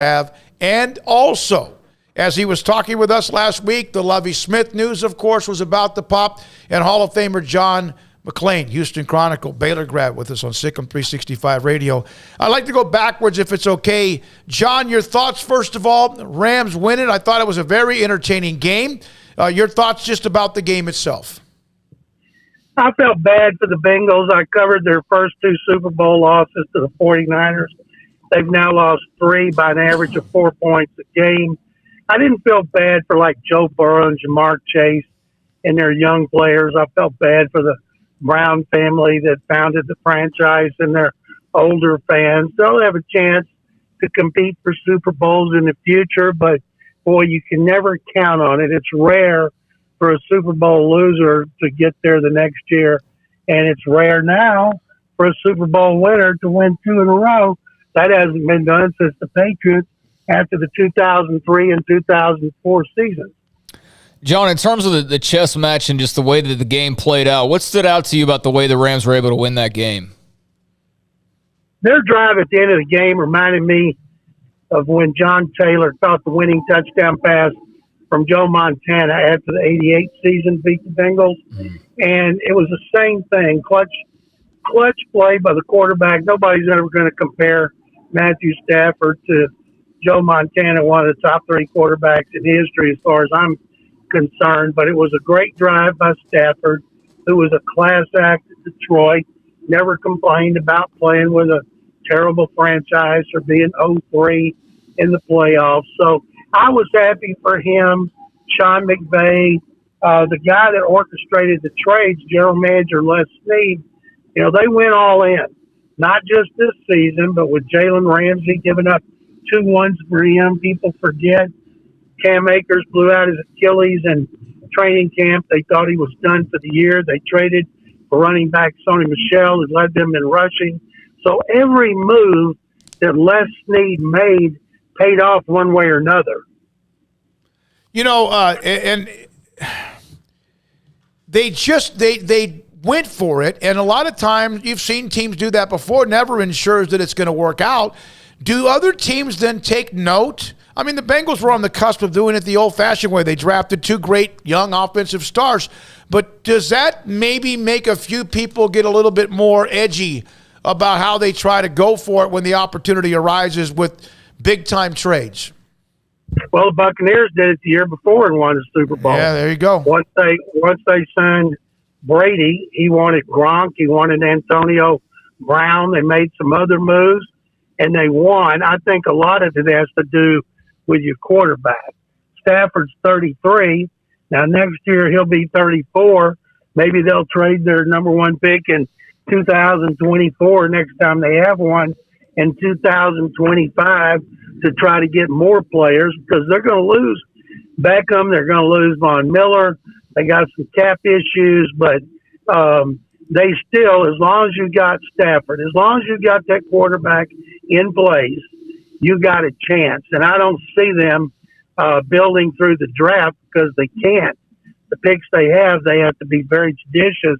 have. And also, as he was talking with us last week, the Lovie Smith news, of course, was about to pop, and Hall of Famer John McClain, Houston Chronicle, Baylor grad, with us on Sikkim 365 Radio. I'd like to go backwards if it's okay. John, your thoughts, first of all. Rams win it. I thought it was a very entertaining game. Your thoughts just about the game itself. I felt bad for the Bengals. I covered their first two Super Bowl losses to the 49ers. They've now lost 3 by an average of 4 points a game. I didn't feel bad for like Joe Burrow and Jamar Chase and their young players. I felt bad for the Brown family that founded the franchise and their older fans. They'll have a chance to compete for Super Bowls in the future, but boy, you can never count on it. It's rare for a Super Bowl loser to get there the next year, and it's rare now for a Super Bowl winner to win 2 in a row. That hasn't been done since the Patriots after the 2003 and 2004 seasons. John, in terms of the chess match and just the way that the game played out, what stood out to you about the way the Rams were able to win that game? Their drive at the end of the game reminded me of when John Taylor caught the winning touchdown pass from Joe Montana after the 88 season beat the Bengals. And it was the same thing, clutch play by the quarterback. Nobody's ever going to compare Matthew Stafford to Joe Montana, one of the top 3 quarterbacks in history as far as I'm concerned. But it was a great drive by Stafford, who was a class act at Detroit, never complained about playing with a terrible franchise or being 0-3 in the playoffs. So I was happy for him. Sean McVay, the guy that orchestrated the trades, general manager Les Snead, they went all in, not just this season, but with Jalen Ramsey giving up 2 ones for him. People forget Cam Akers blew out his Achilles in training camp. They thought he was done for the year. They traded for running back Sony Michel, who led them in rushing. So every move that Les Snead made paid off one way or another. And they went for it, and a lot of times you've seen teams do that before, never ensures that it's going to work out. Do other teams then take note? I mean, the Bengals were on the cusp of doing it the old-fashioned way. They drafted 2 great young offensive stars. But does that maybe make a few people get a little bit more edgy about how they try to go for it when the opportunity arises with big-time trades? Well, the Buccaneers did it the year before and won the Super Bowl. Yeah, there you go. Once they signed Brady, he wanted Gronk, he wanted Antonio Brown. They made some other moves, and they won. I think a lot of it has to do with your quarterback. Stafford's 33. Now, next year he'll be 34. Maybe they'll trade their number 1 pick in 2024 next time they have one, in 2025 to try to get more players because they're going to lose Beckham. They're going to lose Von Miller. They got some cap issues, but they still, as long as you got Stafford, as long as you got that quarterback in place, you got a chance. And I don't see them building through the draft because they can't. The picks they have to be very judicious.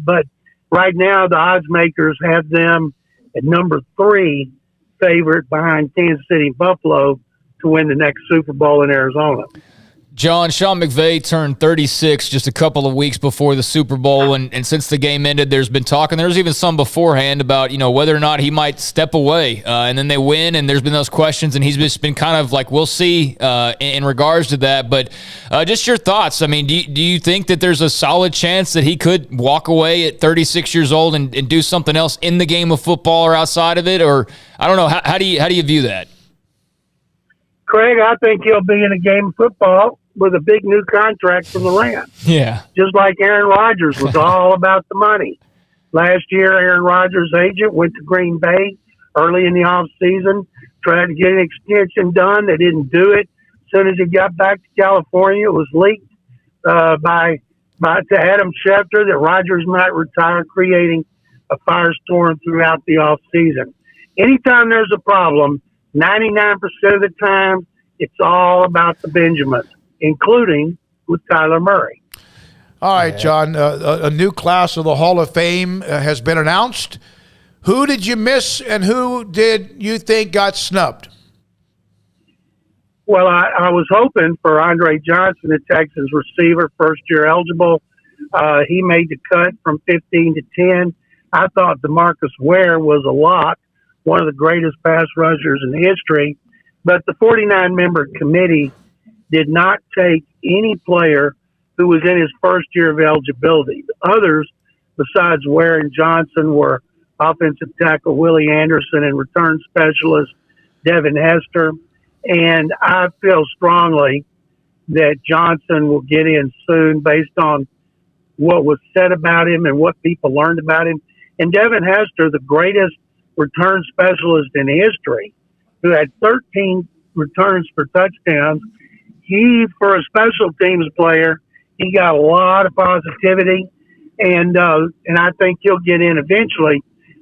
But right now, the odds makers have them at number 3 favorite behind Kansas City and Buffalo to win the next Super Bowl in Arizona. John, Sean McVay turned 36 just a couple of weeks before the Super Bowl, and since the game ended, there's been talk, and there's even some beforehand about, whether or not he might step away, and then they win, and there's been those questions, and he's just been kind of like, we'll see in regards to that, but just your thoughts. I mean, do you think that there's a solid chance that he could walk away at 36 years old and do something else in the game of football or outside of it, or I don't know, how do you view that? Craig, I think he'll be in a game of football with a big new contract from the Rams. Yeah. Just like Aaron Rodgers was all about the money. Last year, Aaron Rodgers' agent went to Green Bay early in the offseason, tried to get an extension done. They didn't do it. As soon as he got back to California, it was leaked to Adam Schefter that Rodgers might retire, creating a firestorm throughout the offseason. Anytime there's a problem, 99% of the time, it's all about the Benjamins, including with Kyler Murray. All right, John, a new class of the Hall of Fame has been announced. Who did you miss and who did you think got snubbed? Well, I was hoping for Andre Johnson, the Texans receiver, first year eligible. He made the cut from 15 to 10. I thought DeMarcus Ware was a lock, one of the greatest pass rushers in history. But the 49 member committee did not take any player who was in his first year of eligibility. Others, besides Ware and Johnson, were offensive tackle Willie Anderson and return specialist Devin Hester. And I feel strongly that Johnson will get in soon based on what was said about him and what people learned about him. And Devin Hester, the greatest return specialist in history, who had 13 returns for touchdowns, for a special teams player, he got a lot of positivity, and I think he'll get in eventually.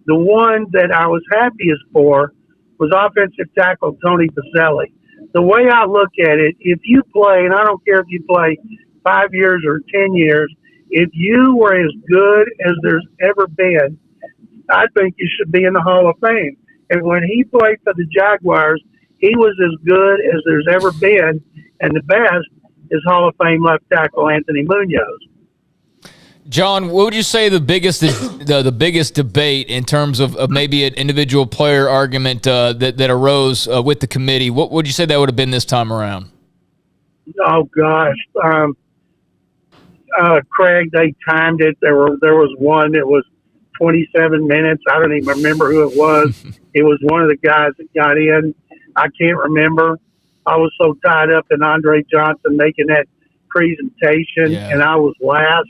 The one that I was happiest for was offensive tackle Tony Baselli. The way I look at it, if you play, and I don't care if you play 5 years or 10 years, if you were as good as there's ever been, I think you should be in the Hall of Fame. And when he played for the Jaguars, he was as good as there's ever been, and the best is Hall of Fame left tackle Anthony Munoz. John, what would you say the biggest biggest debate in terms of maybe an individual player argument that arose with the committee? What would you say that would have been this time around? Oh gosh, Craig, they timed it. There was one that was 27 minutes. I don't even remember who it was. It was one of the guys that got in. I can't remember. I was so tied up in Andre Johnson making that presentation, and I was last.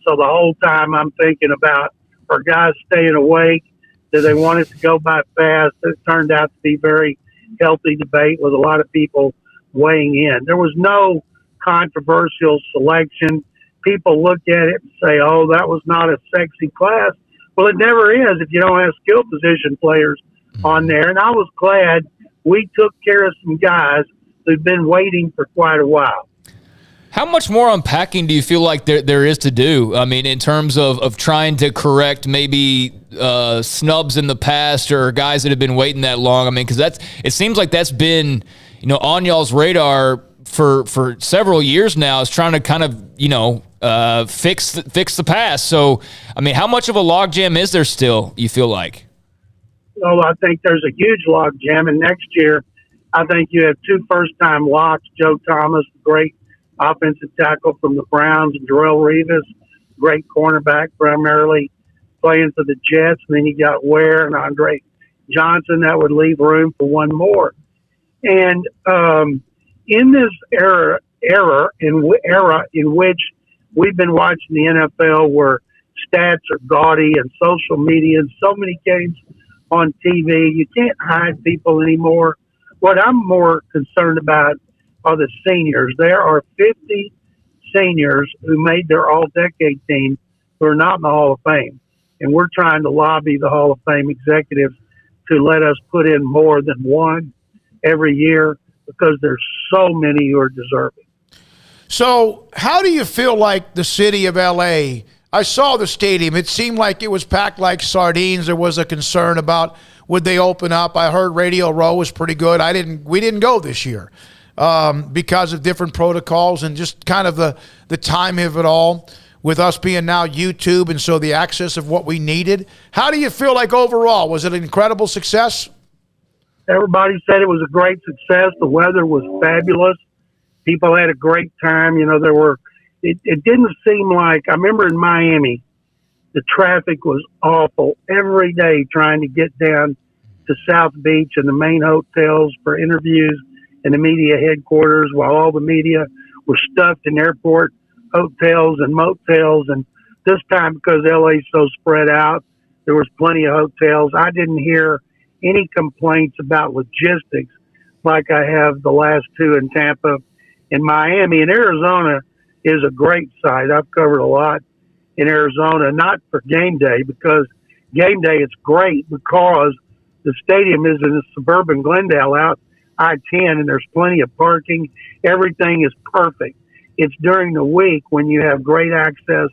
So the whole time I'm thinking about, are guys staying awake? Do they want it to go by fast? It turned out to be very healthy debate with a lot of people weighing in. There was no controversial selection. People look at it and say, oh, that was not a sexy class. Well, it never is if you don't have skill position players on there. And I was glad we took care of some guys who've been waiting for quite a while. How much more unpacking do you feel like there is to do? I mean, in terms of trying to correct maybe snubs in the past or guys that have been waiting that long. I mean, because it seems like that's been, on y'all's radar for several years now, is trying to kind of, fix the past. So, I mean, how much of a logjam is there still, you feel like? Well, I think there's a huge logjam, and next year I think you have two first-time locks, Joe Thomas, great offensive tackle from the Browns, and Darrelle Revis, great cornerback, primarily playing for the Jets. And then you got Ware and Andre Johnson. That would leave room for one more. And in this era in which we've been watching the NFL, where stats are gaudy and social media and so many games on TV, you can't hide people anymore. What I'm more concerned about are the seniors. There are 50 seniors who made their all-decade team who are not in the Hall of Fame. And we're trying to lobby the Hall of Fame executives to let us put in more than one every year, because there's so many who are deserving. So how do you feel like the city of L.A., I saw the stadium. It seemed like it was packed like sardines. There was a concern about would they open up. I heard Radio Row was pretty good. We didn't go this year because of different protocols and just kind of the time of it all, with us being now YouTube, and so the access of what we needed. How do you feel like overall? Was it an incredible success? Everybody said it was a great success. The weather was fabulous. People had a great time. It didn't seem like, I remember in Miami, the traffic was awful every day trying to get down to South Beach and the main hotels for interviews and the media headquarters, while all the media were stuffed in airport hotels and motels. And this time, because LA's so spread out, there was plenty of hotels. I didn't hear any complaints about logistics like I have the last two in Tampa and Miami. And Arizona is a great site. I've covered a lot in Arizona, not for game day, because game day it's great because the stadium is in a suburban Glendale out I-10, and there's plenty of parking. Everything is perfect. It's during the week when you have great access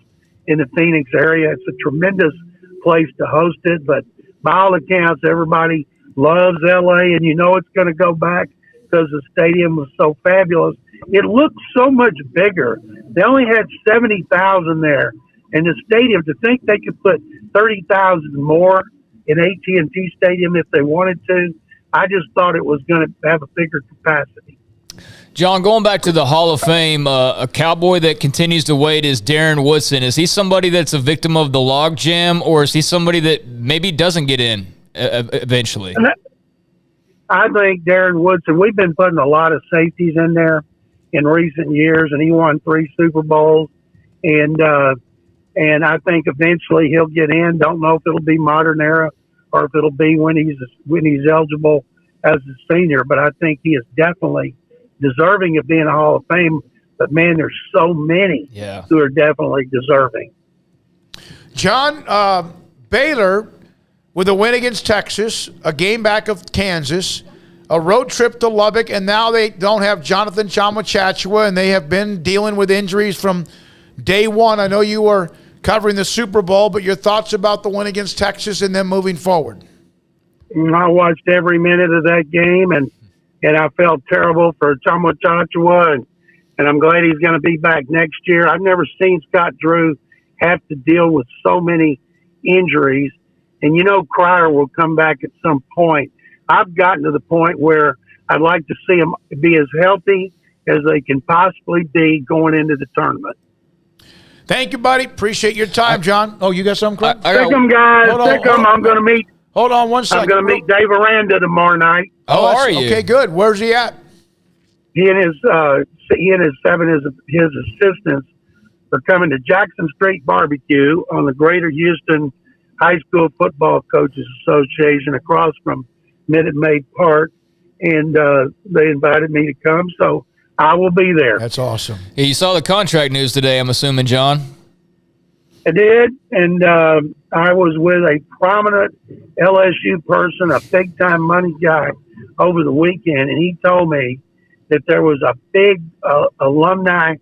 in the Phoenix area. It's a tremendous place to host it, but by all accounts, everybody loves LA, and it's going to go back because the stadium was so fabulous. It looked so much bigger. They only had 70,000 there, and the stadium, to think they could put 30,000 more in AT&T Stadium if they wanted to, I just thought it was going to have a bigger capacity. John, going back to the Hall of Fame, a Cowboy that continues to wait is Darren Woodson. Is he somebody that's a victim of the log jam, or is he somebody that maybe doesn't get in eventually? I think Darren Woodson, we've been putting a lot of safeties in there in recent years, and he won 3 Super Bowls. And I think eventually he'll get in. Don't know if it'll be modern era or if it'll be when he's eligible as a senior, but I think he is definitely deserving of being a Hall of Fame. But man, there's so many who are definitely deserving. John, Baylor with a win against Texas, a game back of Kansas, a road trip to Lubbock, and now they don't have Jonathan Chamachachua, and they have been dealing with injuries from day one. I know you were covering the Super Bowl, but your thoughts about the win against Texas and then moving forward? I watched every minute of that game, and I felt terrible for Chamachachua, and I'm glad he's going to be back next year. I've never seen Scott Drew have to deal with so many injuries. And, Cryer will come back at some point. I've gotten to the point where I'd like to see them be as healthy as they can possibly be going into the tournament. Thank you, buddy. Appreciate your time, John. Oh, you got something, Craig? Pick them, guys. Pick them. I'm going to meet. Hold on one second. I'm going to meet Dave Aranda tomorrow night. Oh, are you? Okay, good. Where's he at? He and his 7 of his assistants are coming to Jackson Street Barbecue on the Greater Houston High School Football Coaches Association across from Minute Maid Park, and they invited me to come, so I will be there. That's awesome. Yeah, you saw the contract news today, I'm assuming, John? I did, and I was with a prominent LSU person, a big-time money guy, over the weekend, and he told me that there was a big alumni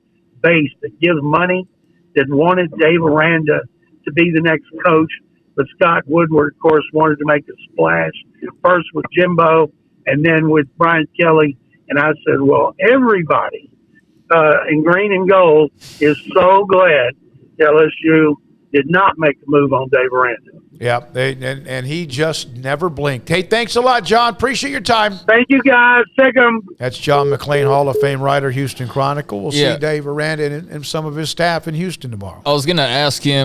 base that gives money that wanted Dave Aranda to be the next coach. But Scott Woodward, of course, wanted to make a splash, first with Jimbo and then with Brian Kelly. And I said, well, everybody in green and gold is so glad LSU did not make a move on Dave Aranda. Yeah, and he just never blinked. Hey, thanks a lot, John. Appreciate your time. Thank you, guys. Take them. That's John McClain, Hall of Fame writer, Houston Chronicle. We'll see Dave Aranda and some of his staff in Houston tomorrow. I was going to ask him.